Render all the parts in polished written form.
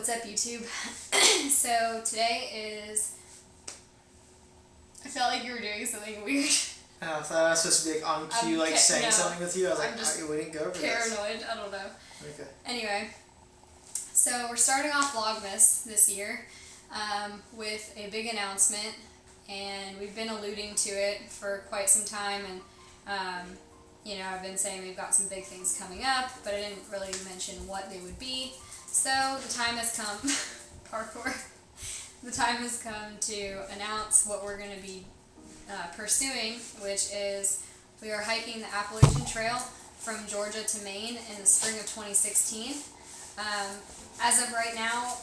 What's up, YouTube? So today is... I felt like you were doing something weird. I thought I was supposed to be like on cue, saying something with you. I was like, we didn't go over this. Paranoid. I don't know. Okay. Anyway, so we're starting off Vlogmas this year with a big announcement, and we've been alluding to it for quite some time, and I've been saying we've got some big things coming up, but I didn't really mention what they would be. So the time has come, parkour, the time has come to announce what we're going to be pursuing, which is we are hiking the Appalachian Trail from Georgia to Maine in the spring of 2016. As of right now,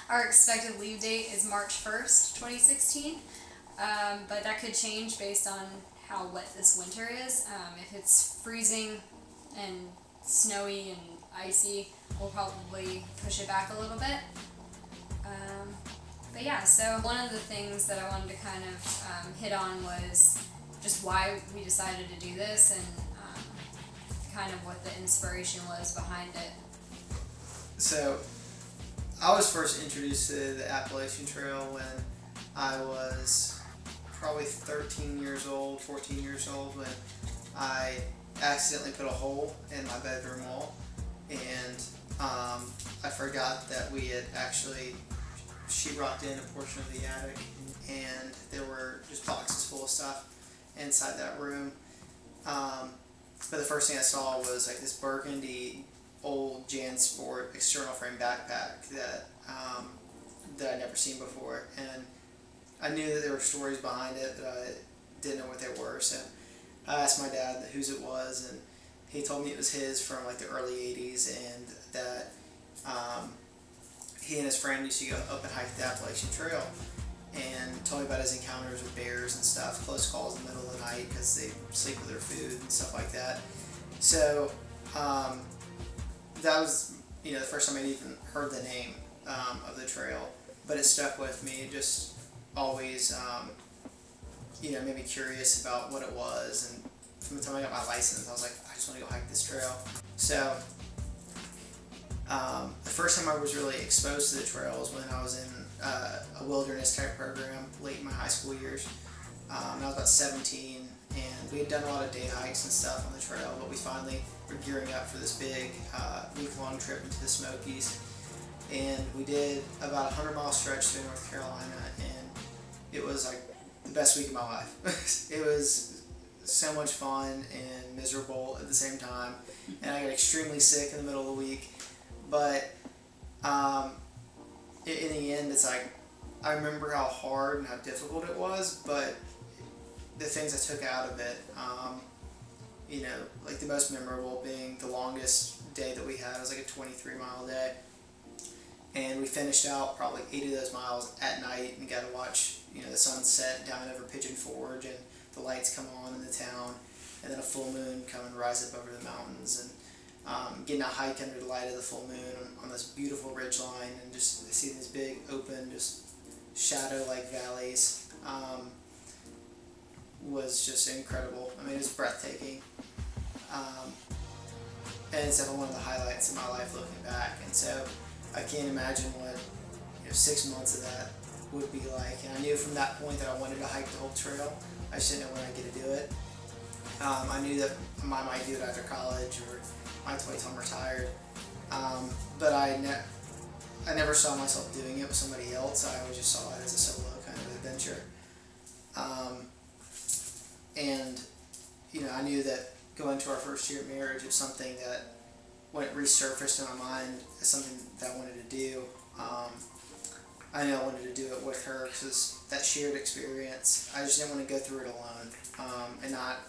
our expected leave date is March 1st, 2016, but that could change based on how wet this winter is. If it's freezing and snowy and icy, we'll probably push it back a little bit. But yeah, so one of the things that I wanted to kind of hit on was just why we decided to do this and kind of what the inspiration was behind it. So, I was first introduced to the Appalachian Trail when I was probably 13 years old, 14 years old, when I accidentally put a hole in my bedroom wall, and I forgot that we had actually sheetrocked in a portion of the attic, and there were just boxes full of stuff inside that room. But the first thing I saw was like this burgundy old JanSport external frame backpack that I'd never seen before, and I knew that there were stories behind it, but I didn't know what they were. So I asked my dad whose it was, and he told me it was his from like the early 80s, and that he and his friend used to go up and hike the Appalachian Trail, and told me about his encounters with bears and stuff, close calls in the middle of the night because they sleep with their food and stuff like that. So that was the first time I'd even heard the name of the trail, but it stuck with me. It just always made me curious about what it was, and from the time I got my license I was like, I just want to go hike this trail. So the first time I was really exposed to the trail was when I was in a wilderness type program late in my high school years. I was about 17, and we had done a lot of day hikes and stuff on the trail, but we finally were gearing up for this big week-long trip into the Smokies, and we did about a 100-mile stretch through North Carolina, and it was like the best week of my life. It was so much fun and miserable at the same time, and I got extremely sick in the middle of the week, but in the end, it's like I remember how hard and how difficult it was, but the things I took out of it, like the most memorable being the longest day that we had was like a 23-mile day, and we finished out probably 8 of those miles at night and got to watch the sunset down over Pigeon Forge and the lights come on in the town, and then a full moon come and rise up over the mountains, and getting a hike under the light of the full moon on this beautiful ridge line, and just see these big open just shadow-like valleys was just incredible. I mean, it was breathtaking, and it's definitely one of the highlights of my life looking back. And so I can't imagine what 6 months of that would be like. And I knew from that point that I wanted to hike the whole trail. I just didn't know when I'd get to do it. I knew that I might do it after college, or might wait till I'm retired. But I never saw myself doing it with somebody else. I always just saw it as a solo kind of adventure. And I knew that going to our first year of marriage was something that, when it resurfaced in my mind as something that I wanted to do, I knew I wanted to do it with her, because that shared experience, I just didn't want to go through it alone,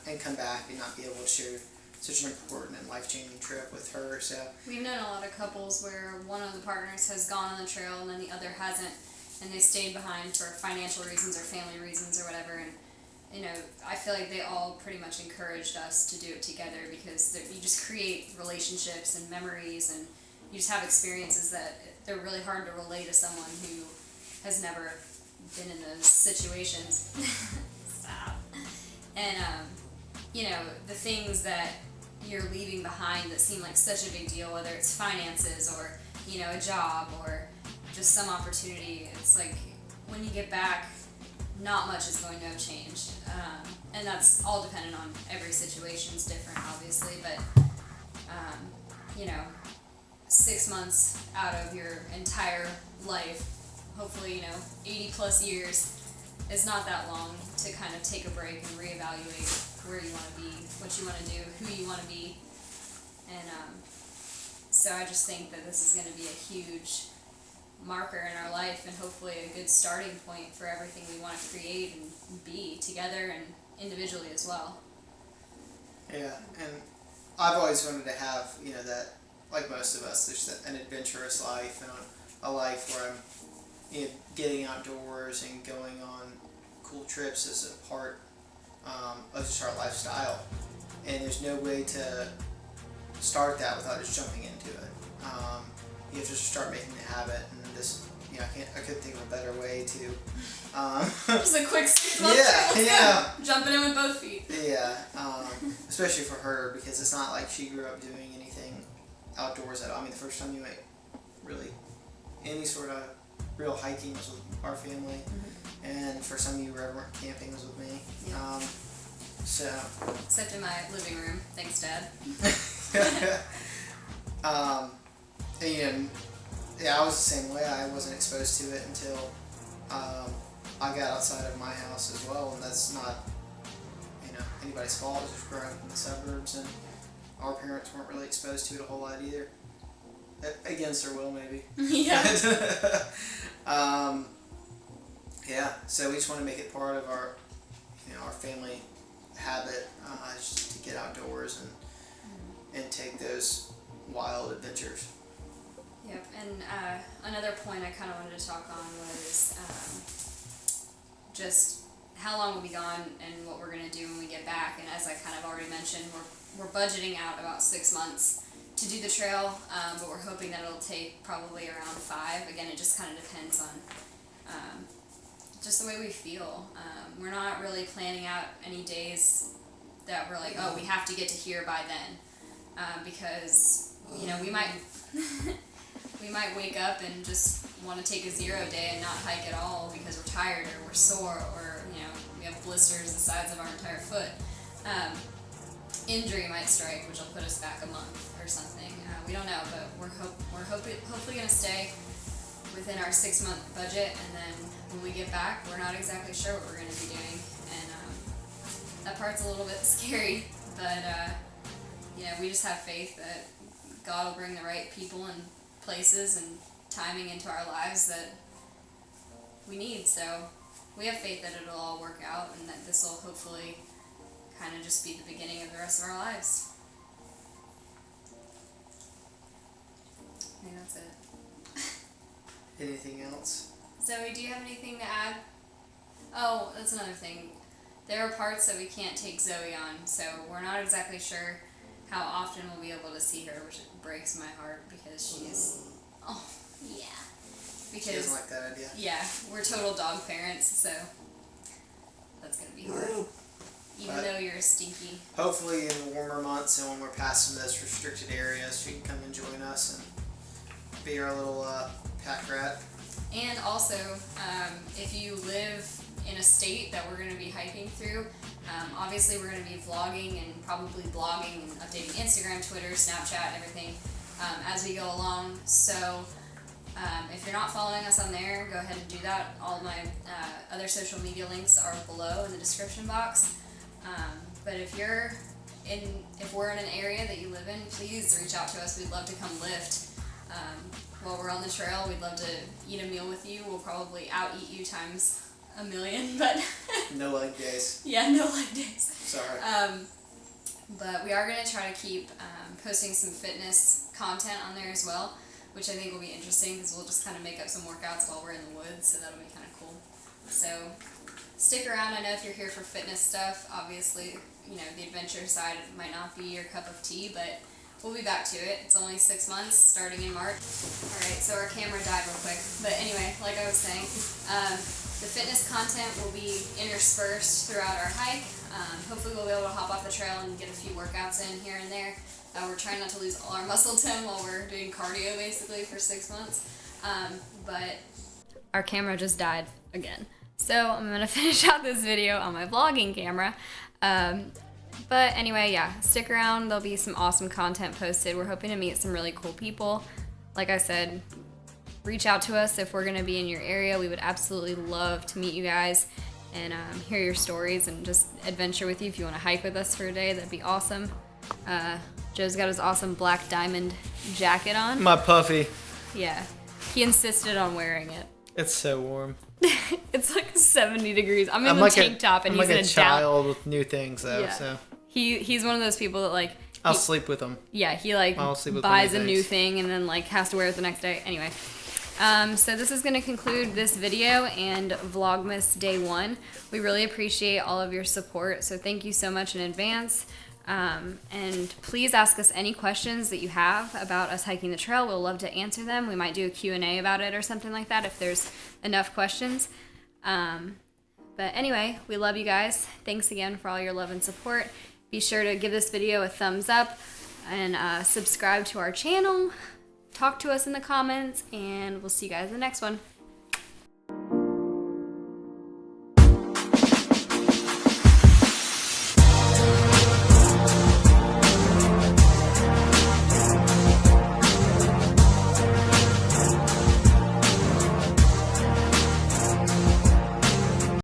and come back and not be able to share such an important and life-changing trip with her. So we've known a lot of couples where one of the partners has gone on the trail and then the other hasn't, and they stayed behind for financial reasons or family reasons or whatever, and I feel like they all pretty much encouraged us to do it together, because you just create relationships and memories, and you just have experiences that they're really hard to relay to someone who has never been in those situations. Stop. And the things that you're leaving behind that seem like such a big deal, whether it's finances or a job or just some opportunity, it's like when you get back, not much is going to have changed. And that's all dependent on every situation's different, obviously, but 6 months out of your entire life, hopefully 80 plus years, is not that long to kind of take a break and reevaluate where you want to be, what you want to do, who you want to be. And so I just think that this is going to be a huge marker in our life, and hopefully a good starting point for everything we want to create and be together and individually as well. Yeah, and I've always wanted to have, that, like most of us, there's an adventurous life and a life where I'm, getting outdoors and going on cool trips as a part of just our lifestyle. And there's no way to start that without just jumping into it. You have to just start making the habit, and this, I couldn't think of a better way to. Just a quick 6 months. Yeah. Jumping in with both feet. Yeah, especially for her, because it's not like she grew up doing anything outdoors at all. I mean, the first time you went really any sort of real hiking was with our family, and for some of you who ever went camping was with me. Yeah. So. Except in my living room, thanks, Dad. And I was the same way. I wasn't exposed to it until I got outside of my house as well, and that's not anybody's fault. I was just growing up in the suburbs, and our parents weren't really exposed to it a whole lot either. Against their will, maybe. Yeah. Yeah. So we just want to make it part of our, our family habit, just to get outdoors and take those wild adventures. Yep. And another point I kind of wanted to talk on was just how long we'll be gone and what we're going to do when we get back. And as I kind of already mentioned, we're budgeting out about 6 months to do the trail, but we're hoping that it'll take probably around 5. Again, it just kind of depends on just the way we feel. We're not really planning out any days that we're like, oh, we have to get to here by then, because we might we might wake up and just want to take a 0 day and not hike at all because we're tired or we're sore, or we have blisters the size of our entire foot. Injury might strike, which will put us back a month or something. We don't know, but we're hopefully going to stay within our 6 month budget, and then when we get back, we're not exactly sure what we're going to be doing, and that part's a little bit scary, but we just have faith that God will bring the right people and places and timing into our lives that we need. So we have faith that it'll all work out, and that this will hopefully kind of just be the beginning of the rest of our lives. I think that's it. Anything else? Zoe, do you have anything to add? Oh, that's another thing. There are parts that we can't take Zoe on, so we're not exactly sure how often we'll be able to see her, which breaks my heart because she's... Oh, yeah. Because she doesn't like that idea. Yeah, we're total dog parents, so that's going to be hard. Even though you're stinky. Hopefully in the warmer months and when we're past some of those restricted areas, she can come and join us and be our little pack rat. And also, if you live in a state that we're going to be hiking through, obviously we're going to be vlogging and probably blogging and updating Instagram, Twitter, Snapchat, and everything as we go along. So if you're not following us on there, go ahead and do that. All my other social media links are below in the description box. But if we're in an area that you live in, please reach out to us. We'd love to come lift. While we're on the trail, we'd love to eat a meal with you. We'll probably out-eat you times a million, but... No leg days. Yeah, no leg days. Sorry. But we are going to try to keep posting some fitness content on there as well, which I think will be interesting because we'll just kind of make up some workouts while we're in the woods, so that'll be kind of cool. So stick around. I know if you're here for fitness stuff, obviously, the adventure side might not be your cup of tea, but we'll be back to it. It's only 6 months, starting in March. Alright, so our camera died real quick. But anyway, like I was saying, the fitness content will be interspersed throughout our hike. Hopefully we'll be able to hop off the trail and get a few workouts in here and there. We're trying not to lose all our muscle tone while we're doing cardio basically for 6 months. But our camera just died again. So I'm going to finish out this video on my vlogging camera. But anyway, yeah, stick around. There'll be some awesome content posted. We're hoping to meet some really cool people. Like I said, reach out to us if we're going to be in your area. We would absolutely love to meet you guys and hear your stories and just adventure with you. If you want to hike with us for a day, that'd be awesome. Joe's got his awesome black diamond jacket on. My puffy. Yeah, he insisted on wearing it. It's so warm. It's like 70 degrees. I'm in the tank top and I'm he's like in a a child with new things though. Yeah. So he's one of those people that like I'll sleep with him. Yeah, he like buys a new thing and then like has to wear it the next day. Anyway, so this is going to conclude this video and Vlogmas Day 1. We really appreciate all of your support, so thank you so much in advance. And please ask us any questions that you have about us hiking the trail. We'll love to answer them. We might do a Q&A about it or something like that if there's enough questions. But anyway, we love you guys. Thanks again for all your love and support. Be sure to give this video a thumbs up and subscribe to our channel. Talk to us in the comments, and we'll see you guys in the next one.